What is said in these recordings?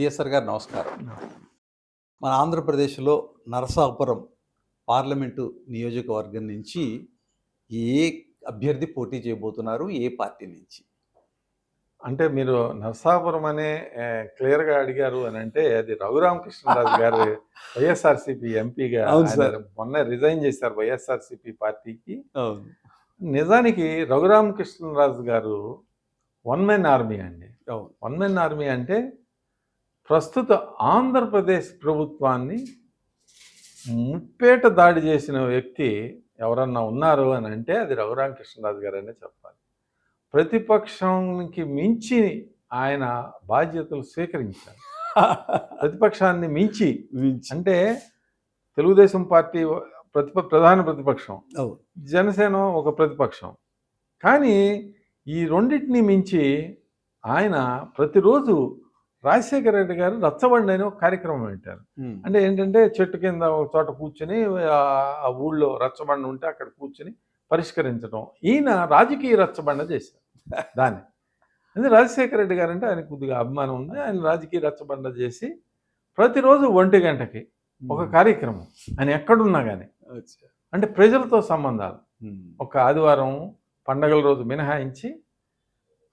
TSR గారు నమస్కారం. మన ఆంధ్రప్రదేశ్‌లో నరసాపురం పార్లమెంటు నియోజకవర్గం నుంచి ఏ అభ్యర్థి పోటీ చేయబోతున్నారు? ఏ పార్టీ నుంచి? అంటే మీరు నరసాపురం అనే క్లియర్‌గా అడిగారు అనంటే అది రఘురామకృష్ణరాజు గారు వైఎస్ఆర్‌సీపీ ఎంపీగా అవును ఆయన సార్. మొన్నే రిజైన్ చేశారు వైఎస్ఆర్‌సీపీ పార్టీకి. అవును. నిజానికి రఘురామకృష్ణరాజు గారు వన్ మెన్ ఆర్మీ అండి. అవును. వన్ మెన్ ఆర్మీ అంటే ప్రస్తుత ఆంధ్రప్రదేశ్ ప్రభుత్వాన్ని ముప్పేట దాడి చేసిన వ్యక్తి ఎవరన్నా ఉన్నారు అని అంటే అది రఘురామకృష్ణరాజు గారనే చెప్పాలి. ప్రతిపక్షానికి మించి ఆయన బాధ్యతలు స్వీకరించారు. ప్రతిపక్షాన్ని మించి అంటే తెలుగుదేశం పార్టీ ప్రధాన ప్రతిపక్షం, అవును. జనసేన ఒక ప్రతిపక్షం. కానీ ఈ రెండింటిని మించి ఆయన ప్రతిరోజు రాజశేఖర రెడ్డి గారు రచ్చబండి అని ఒక కార్యక్రమం పెట్టారు. అంటే ఏంటంటే చెట్టు కింద ఒక చోట కూర్చొని ఆ ఊళ్ళో రచ్చబండ ఉంటే అక్కడ కూర్చొని పరిష్కరించడం. ఈయన రాజకీయ రచ్చబండ చేశారు దాన్ని. అంటే రాజశేఖర రెడ్డి గారు అంటే ఆయన కొద్దిగా అభిమానం ఉంది. ఆయన రాజకీయ రచ్చబండ చేసి ప్రతిరోజు 1 గంటకి ఒక కార్యక్రమం ఆయన ఎక్కడున్నా కానీ అంటే ప్రజలతో సంబంధాలు. ఒక ఆదివారం పండగల రోజు మినహాయించి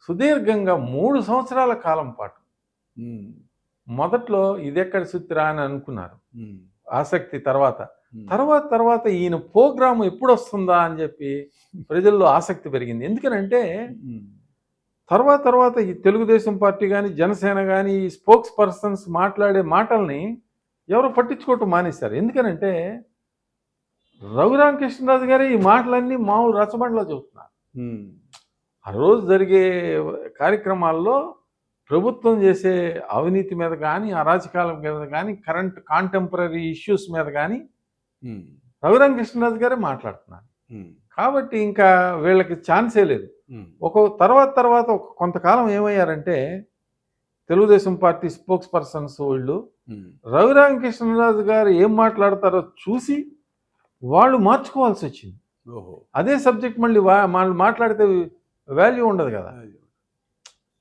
సుదీర్ఘంగా 3 సంవత్సరాల కాలం పాటు మొదట్లో ఇదెక్కడ సుత్తిరా అని అనుకున్నారు. ఆసక్తి తర్వాత ఈయన ప్రోగ్రాము ఎప్పుడు వస్తుందా అని చెప్పి ప్రజల్లో ఆసక్తి పెరిగింది. ఎందుకనంటే తర్వాత ఈ తెలుగుదేశం పార్టీ కానీ జనసేన కానీ ఈ స్పోక్స్ పర్సన్స్ మాట్లాడే మాటల్ని ఎవరు పట్టించుకోవటం మానేశారు. ఎందుకనంటే రఘురామకృష్ణరాజు గారు ఈ మాటలన్నీ మామూలు రచ్చబండలో చెబుతున్నారు. ఆ రోజు జరిగే కార్యక్రమాల్లో ప్రభుత్వం చేసే అవినీతి మీద కానీ అరాచకాల మీద కానీ కరెంట్ కాంటెంపరీ ఇష్యూస్ మీద కానీ రఘురామకృష్ణరాజు గారే మాట్లాడుతున్నారు. కాబట్టి ఇంకా వీళ్ళకి ఛాన్సే లేదు. తర్వాత ఒక కొంతకాలం ఏమయ్యారంటే తెలుగుదేశం పార్టీ స్పోక్స్ పర్సన్స్ వీళ్ళు రఘురామకృష్ణరాజు గారు ఏం మాట్లాడతారో చూసి వాళ్ళు మార్చుకోవాల్సి వచ్చింది. అదే సబ్జెక్ట్ మళ్ళీ వాళ్ళు మాట్లాడితే వాల్యూ ఉండదు కదా.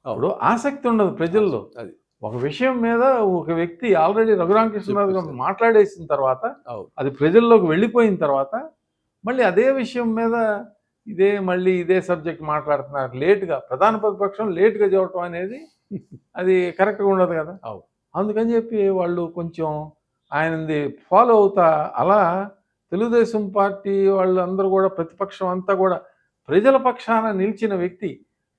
అప్పుడు ఆసక్తి ఉండదు ప్రజల్లో. ఒక విషయం మీద ఒక వ్యక్తి ఆల్రెడీ రఘురామకృష్ణరాజు గారు మాట్లాడేసిన తర్వాత అది ప్రజల్లోకి వెళ్ళిపోయిన తర్వాత మళ్ళీ అదే విషయం మీద ఇదే సబ్జెక్ట్ మాట్లాడుతున్నారు. లేటుగా ప్రధాన ప్రతిపక్షం లేటుగా చెప్పడం అనేది అది కరెక్ట్గా ఉండదు కదా. అందుకని చెప్పి వాళ్ళు కొంచెం ఆయనది ఫాలో అవుతా అలా తెలుగుదేశం పార్టీ వాళ్ళందరూ కూడా ప్రతిపక్షం అంతా కూడా ప్రజల పక్షాన నిలిచిన వ్యక్తి.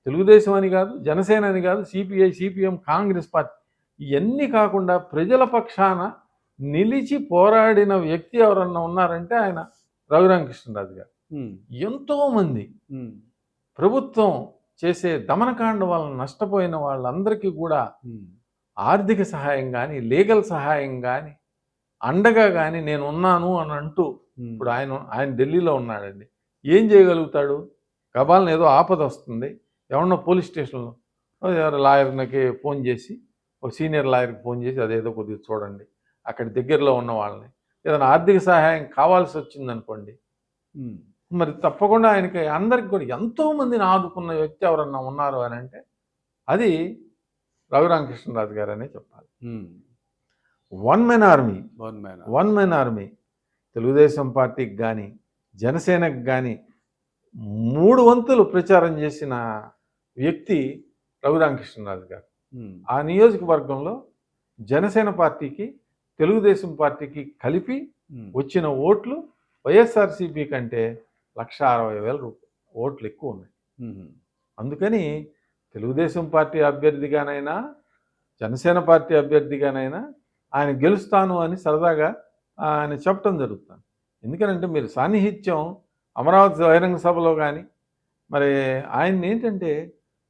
తెలుగుదేశం అని కాదు, జనసేన అని కాదు, సిపిఐ, సిపిఎం, కాంగ్రెస్ పార్టీ ఇవన్నీ కాకుండా ప్రజల పక్షాన నిలిచి పోరాడిన వ్యక్తి ఎవరన్నా ఉన్నారంటే ఆయన రఘురామకృష్ణరాజు గారు. ఎంతోమంది ప్రభుత్వం చేసే దమనకాండ వలన నష్టపోయిన వాళ్ళందరికీ కూడా ఆర్థిక సహాయం కానీ లీగల్ సహాయం కానీ అండగా కానీ నేను ఉన్నాను అని అంటూ ఇప్పుడు ఆయన ఢిల్లీలో ఉన్నాడండి. ఏం చేయగలుగుతాడు? కబాలను ఏదో ఆపద వస్తుంది, ఎవరన్నా పోలీస్ స్టేషన్లో లాయర్కి ఫోన్ చేసి ఒక సీనియర్ లాయర్కి ఫోన్ చేసి అదేదో కొద్దిగా చూడండి, అక్కడ దగ్గరలో ఉన్న వాళ్ళని ఏదైనా ఆర్థిక సహాయం కావాల్సి వచ్చిందనుకోండి, మరి తప్పకుండా ఆయనకి అందరికి కూడా ఎంతోమందిని ఆదుకున్న వ్యక్తి ఎవరన్నా ఉన్నారు అని అంటే అది రఘురామకృష్ణరాజు గారు అనే చెప్పాలి. వన్ మెన్ ఆర్మీ తెలుగుదేశం పార్టీకి కానీ జనసేనకు కానీ 3 వంతులు ప్రచారం చేసిన వ్యక్తి రఘురామకృష్ణరాజు గారు. ఆ నియోజకవర్గంలో జనసేన పార్టీకి తెలుగుదేశం పార్టీకి కలిపి వచ్చిన ఓట్లు వైఎస్ఆర్సీపీ కంటే 1,60,000 ఓట్లు ఎక్కువ ఉన్నాయి. అందుకని తెలుగుదేశం పార్టీ అభ్యర్థిగానైనా జనసేన పార్టీ అభ్యర్థిగానైనా ఆయన గెలుస్తాను అని సరదాగా ఆయన చెప్పడం జరుగుతుంది. ఎందుకనంటే మీరు సాన్నిహిత్యం అమరావతి బహిరంగ సభలో కానీ మరి ఆయన ఏంటంటే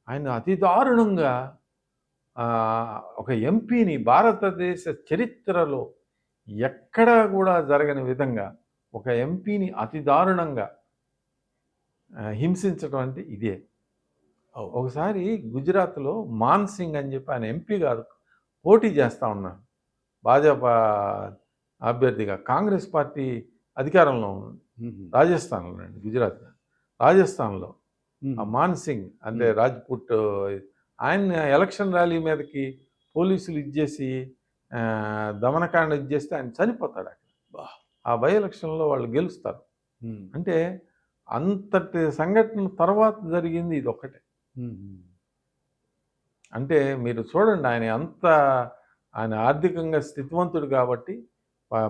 ఆయన అతి దారుణంగా ఒక ఎంపీని భారతదేశ చరిత్రలో ఎక్కడా కూడా జరగని విధంగా ఒక ఎంపీని అతి దారుణంగా హింసించడం అంటే ఇదే. ఒకసారి గుజరాత్లో మాన్ సింగ్ అని చెప్పి ఆయన ఎంపీ కాదు, పోటీ చేస్తూ ఉన్నాడు భాజపా అభ్యర్థిగా. కాంగ్రెస్ పార్టీ అధికారంలో ఉంది రాజస్థాన్లో అండి, రాజస్థాన్లో ఆ మాన్ సింగ్ అంటే రాజ్పుట్ ఆయన ఎలక్షన్ ర్యాలీ మీదకి పోలీసులు ఇచ్చేసి దమనకాండ ఇచ్చేస్తే ఆయన చనిపోతాడు అక్కడ. బా. ఆ బై ఎలక్షన్లో వాళ్ళు గెలుస్తారు. ఉమ్. అంటే అంతటి సంఘటన తర్వాత జరిగింది ఇది ఒక్కటే. ఉమ్. అంటే మీరు చూడండి, ఆయన ఆర్థికంగా స్థితివంతుడు కాబట్టి,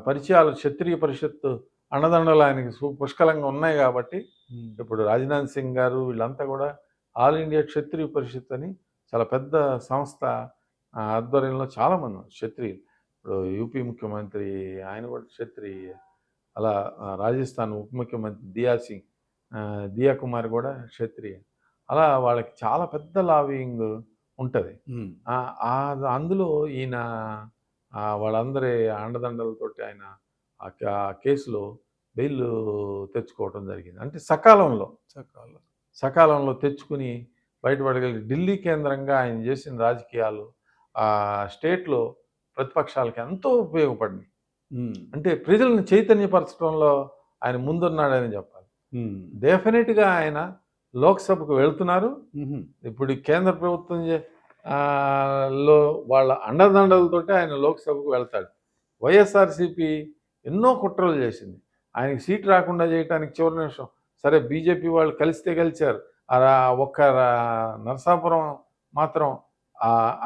పరిచయాలు క్షత్రియ పరిషత్తు అండదండలు ఆయనకి పుష్కలంగా ఉన్నాయి కాబట్టి, ఉమ్. ఇప్పుడు రాజ్నాథ్ సింగ్ గారు వీళ్ళంతా కూడా ఆల్ ఇండియా క్షత్రియ పరిషత్ అని చాలా పెద్ద సంస్థ ఆధ్వర్యంలో చాలామంది ఉన్నారు క్షత్రియులు. ఇప్పుడు యూపీ ముఖ్యమంత్రి ఆయన కూడా క్షత్రియ, అలా రాజస్థాన్ ఉప ముఖ్యమంత్రి దియా కుమార్ కూడా క్షత్రియ. అలా వాళ్ళకి చాలా పెద్ద లాబింగ్ ఉంటుంది. ఉమ్. అందులో ఈయన వాళ్ళందరి అండదండలతోటి ఆయన ఆ కేసులో బెయిల్ తెచ్చుకోవడం జరిగింది. అంటే సకాలంలో తెచ్చుకుని బయటపడగలిగి ఢిల్లీ కేంద్రంగా ఆయన చేసిన రాజకీయాలు ఆ స్టేట్లో ప్రతిపక్షాలకి ఎంతో ఉపయోగపడినాయి. ఉమ్. అంటే ప్రజలను చైతన్యపరచడంలో ఆయన ముందున్నాడని చెప్పాలి. ఉమ్. డెఫినెట్గా ఆయన లోక్సభకు వెళ్తున్నారు. ఉమ్. ఇప్పుడు ఈ కేంద్ర ప్రభుత్వం లో వాళ్ళ అండదండలతోటి ఆయన లోక్సభకు వెళ్తాడు. వైఎస్ఆర్సీపీ ఎన్నో కుట్రలు చేసింది ఆయనకి సీట్ రాకుండా చేయడానికి. చివరి నిమిషం సరే బీజేపీ వాళ్ళు కలిస్తే గెలిచారు. ఒక్క నరసాపురం మాత్రం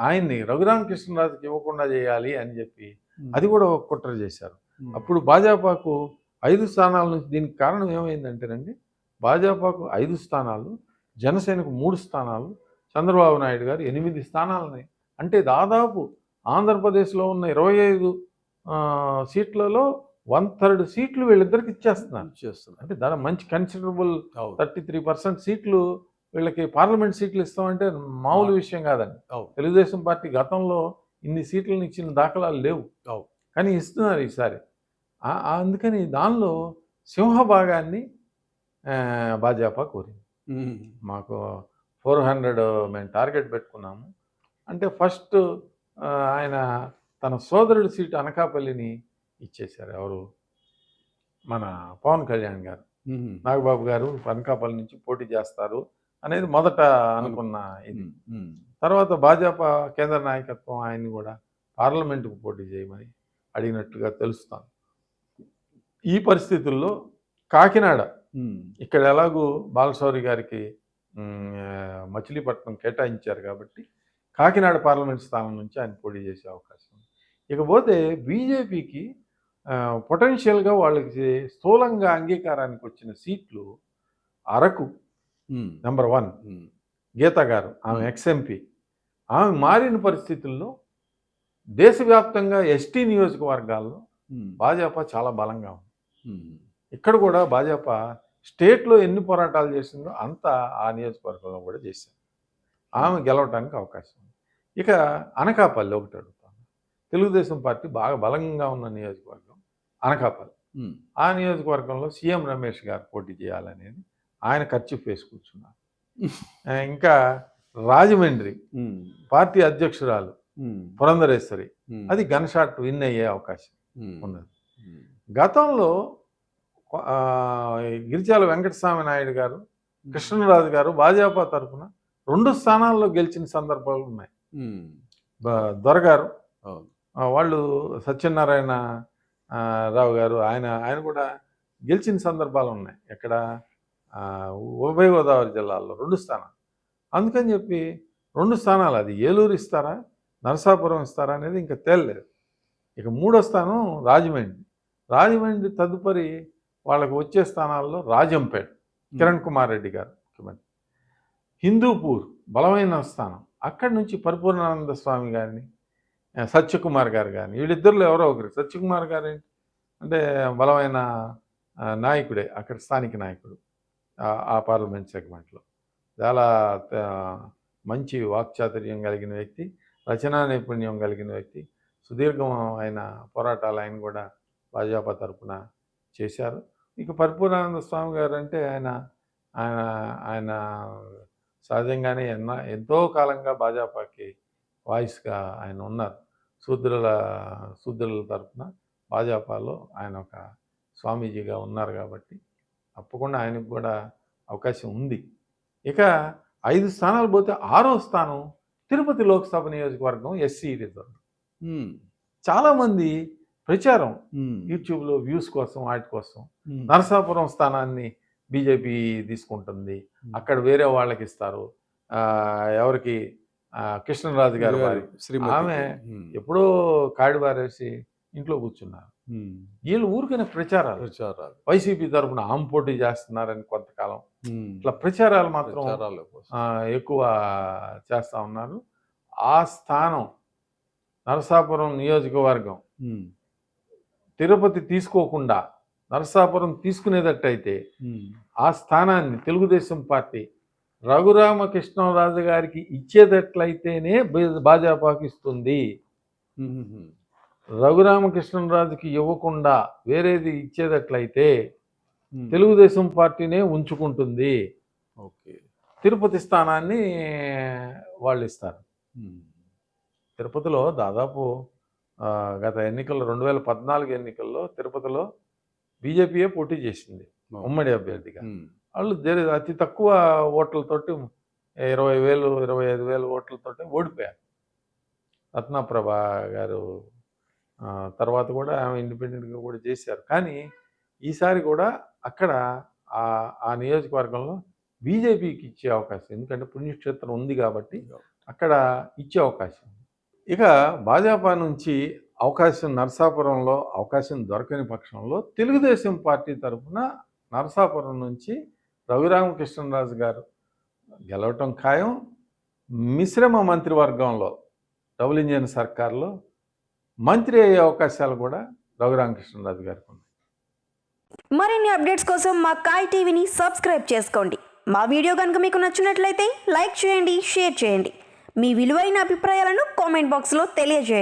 ఆయన్ని రఘురామకృష్ణరాజుకి ఇవ్వకుండా చేయాలి అని చెప్పి అది కూడా ఒక కుట్ర చేశారు. అప్పుడు భాజపాకు 5 స్థానాల నుంచి, దీనికి కారణం ఏమైందంటేనండి, భాజపాకు 5 స్థానాలు, జనసేనకు 3 స్థానాలు, చంద్రబాబు నాయుడు గారు 8 స్థానాలని, అంటే దాదాపు ఆంధ్రప్రదేశ్లో ఉన్న 25 సీట్లలో 1/3 సీట్లు వీళ్ళిద్దరికి ఇచ్చేస్తున్నారు. అంటే దాని మంచి కన్సిడరబుల్ 33% సీట్లు వీళ్ళకి పార్లమెంట్ సీట్లు ఇస్తామంటే మామూలు విషయం కాదండి. తెలుగుదేశం పార్టీ గతంలో ఇన్ని సీట్లను ఇచ్చిన దాఖలాలు లేవు, కానీ ఇస్తున్నారు ఈసారి. అందుకని దానిలో సింహభాగాన్ని భాజపా కోరింది. మాకు 400 మేము టార్గెట్ పెట్టుకున్నాము అంటే ఫస్ట్ ఆయన తన సోదరుడి సీటు అనకాపల్లిని ఇచ్చేశారు. ఎవరు? మన పవన్ కళ్యాణ్ గారు. నాగబాబు గారు అనకాపల్లి నుంచి పోటీ చేస్తారు అనేది మొదట అనుకున్న ఇది. తర్వాత భాజపా కేంద్ర నాయకత్వం ఆయన్ని కూడా పార్లమెంటుకు పోటీ చేయమని అడిగినట్లుగా తెలుస్తాను. ఈ పరిస్థితుల్లో కాకినాడ, ఇక్కడ ఎలాగూ బాలశౌరి గారికి మచిలీపట్నం కేటాయించారు కాబట్టి కాకినాడ పార్లమెంట్ స్థానం నుంచి ఆయన పోటీ చేసే అవకాశం ఉంది. ఇకపోతే బీజేపీకి పొటెన్షియల్గా వాళ్ళకి స్థూలంగా అంగీకారానికి వచ్చిన సీట్లు అరకు నెంబర్ 1 గీతా గారు, ఆమె ఎక్స్ఎంపీ. ఆమె మారిన పరిస్థితుల్లో దేశవ్యాప్తంగా ఎస్టీ నియోజకవర్గాల్లో భాజపా చాలా బలంగా ఉంది. ఇక్కడ కూడా భాజపా స్టేట్లో ఎన్ని పోరాటాలు చేసిందో అంత ఆ నియోజకవర్గంలో కూడా చేశారు. ఆమె గెలవడానికి అవకాశం ఉంది. ఇక అనకాపల్లి ఒకటి అడుగుతాను. తెలుగుదేశం పార్టీ బాగా బలంగా ఉన్న నియోజకవర్గం అనకాపల్లి. ఆ నియోజకవర్గంలో సీఎం రమేష్ గారు పోటీ చేయాలనేది ఆయన ఖర్చు వేసి కూర్చున్నారు. ఇంకా రాజమండ్రి పార్టీ అధ్యక్షురాలు పురంధరేశ్వరి, అది గన్ షాట్ విన్ అయ్యే అవకాశం ఉన్నది. గతంలో గిరిజాల వెంకటస్వామి నాయుడు గారు, కృష్ణరాజు గారు భాజపా తరఫున 2 స్థానాల్లో గెలిచిన సందర్భాలు ఉన్నాయి. దొరగారు వాళ్ళు, సత్యనారాయణ రావు గారు ఆయన కూడా గెలిచిన సందర్భాలు ఉన్నాయి. ఎక్కడ? ఉభయ గోదావరి జిల్లాల్లో 2 స్థానాలు. అందుకని చెప్పి 2 స్థానాలు, అది ఏలూరు ఇస్తారా నరసాపురం ఇస్తారా అనేది ఇంకా తేలలేదు. ఇక 3వ స్థానం రాజమండ్రి తదుపరి వాళ్ళకు వచ్చే స్థానాల్లో రాజంపేట, కిరణ్ కుమార్ రెడ్డి గారు ముఖ్యమంత్రి. హిందూపూర్ బలమైన స్థానం, అక్కడి నుంచి పరిపూర్ణానంద స్వామి గారిని, సత్యకుమార్ గారు కానీ, వీళ్ళిద్దరిలో ఎవరో ఒకరు. సత్యకుమార్ గారు అంటే బలమైన నాయకుడే, అక్కడ స్థానిక నాయకుడు ఆ పార్లమెంట్ సెగ్మెంట్లో. చాలా మంచి వాక్చాతుర్యం కలిగిన వ్యక్తి, రచనా నైపుణ్యం కలిగిన వ్యక్తి, సుదీర్ఘమైన పోరాటాలు ఆయన కూడా భాజపా తరఫున చేశారు. ఇక పరిపూర్ణానంద స్వామి గారు అంటే ఆయన సహజంగానే ఎంతో కాలంగా భాజపాకి వాయిస్గా ఆయన ఉన్నారు. శూద్రుల తరఫున భాజపాలో ఆయన ఒక స్వామీజీగా ఉన్నారు కాబట్టి తప్పకుండా ఆయనకు కూడా అవకాశం ఉంది. ఇక 5 స్థానాలు పోతే 6వ స్థానం తిరుపతి లోక్సభ నియోజకవర్గం ఎస్సీ రిజర్వ్. ఉమ్, చాలామంది ప్రచారం ఉమ్, యూట్యూబ్లో వ్యూస్ కోసం వాటి కోసం ఉమ్, నరసాపురం స్థానాన్ని బీజేపీ తీసుకుంటుంది, అక్కడ వేరే వాళ్ళకి ఇస్తారు. ఎవరికి కృష్ణరాజు గారు వారి శ్రీమతి. ఆమె ఎప్పుడో కాడివారేసి ఇంట్లో కూర్చున్నారు. వీళ్ళు ఊరికైనా ప్రచారాలు ప్రచారాలు. వైసీపీ తరఫున ఆమె పోటీ చేస్తున్నారని కొంతకాలం ఉమ్, ఇట్లా ప్రచారాలు మాత్రం ప్రచారాల కోసం. ఎక్కువ చేస్తూ ఉన్నారు. ఆ స్థానం నరసాపురం నియోజకవర్గం ఉమ్, తిరుపతి తీసుకోకుండా నరసాపురం తీసుకునేటట్టయితే ఉమ్, ఆ స్థానాన్ని తెలుగుదేశం పార్టీ రఘురామకృష్ణరాజు గారికి ఇచ్చేటట్లయితేనే భాజపాకి ఇస్తుంది. ఉమ్, ఉమ్, రఘురామకృష్ణరాజుకి ఇవ్వకుండా వేరేది ఇచ్చేటట్లయితే ఉమ్. తెలుగుదేశం పార్టీనే ఉంచుకుంటుంది. ఓకే. తిరుపతి స్థానాన్ని వాళ్ళు ఇస్తారు. ఉమ్, తిరుపతిలో దాదాపు గత ఎన్నికల్లో 2014 ఎన్నికల్లో తిరుపతిలో బీజేపీయే పోటీ చేసింది ఉమ్మడి అభ్యర్థిగా. ఉమ్, వాళ్ళు అతి తక్కువ ఓట్లతోటి 20,000 25,000 ఓట్లతోటి ఓడిపోయారు. రత్నప్రభ గారు తర్వాత కూడా ఆమె ఇండిపెండెంట్గా కూడా చేశారు. కానీ ఈసారి కూడా అక్కడ ఆ నియోజకవర్గంలో బీజేపీకి ఇచ్చే అవకాశం, ఎందుకంటే పుణ్యక్షేత్రం ఉంది కాబట్టి అక్కడ ఇచ్చే అవకాశం. ఇక భాజపా నుంచి అవకాశం నరసాపురంలో అవకాశం దొరకని పక్షంలో తెలుగుదేశం పార్టీ తరఫున నరసాపురం నుంచి రఘురామకృష్ణరాజు గారు గెలవటం ఖాయం. మిశ్రమ మంత్రివర్గంలో డబుల్ ఇంజిన్ సర్కార్లో మంత్రి అయ్యే అవకాశాలు కూడా రఘురామకృష్ణరాజు గారికి ఉన్నాయి. మరిన్ని అప్డేట్స్ కోసం మా కాయ్ టీవీని సబ్స్క్రైబ్ చేసుకోండి. మా వీడియో కనుక మీకు నచ్చినట్లయితే లైక్ చేయండి, షేర్ చేయండి. మీ విలువైన అభిప్రాయాలను కామెంట్ బాక్స్లో తెలియజేయండి.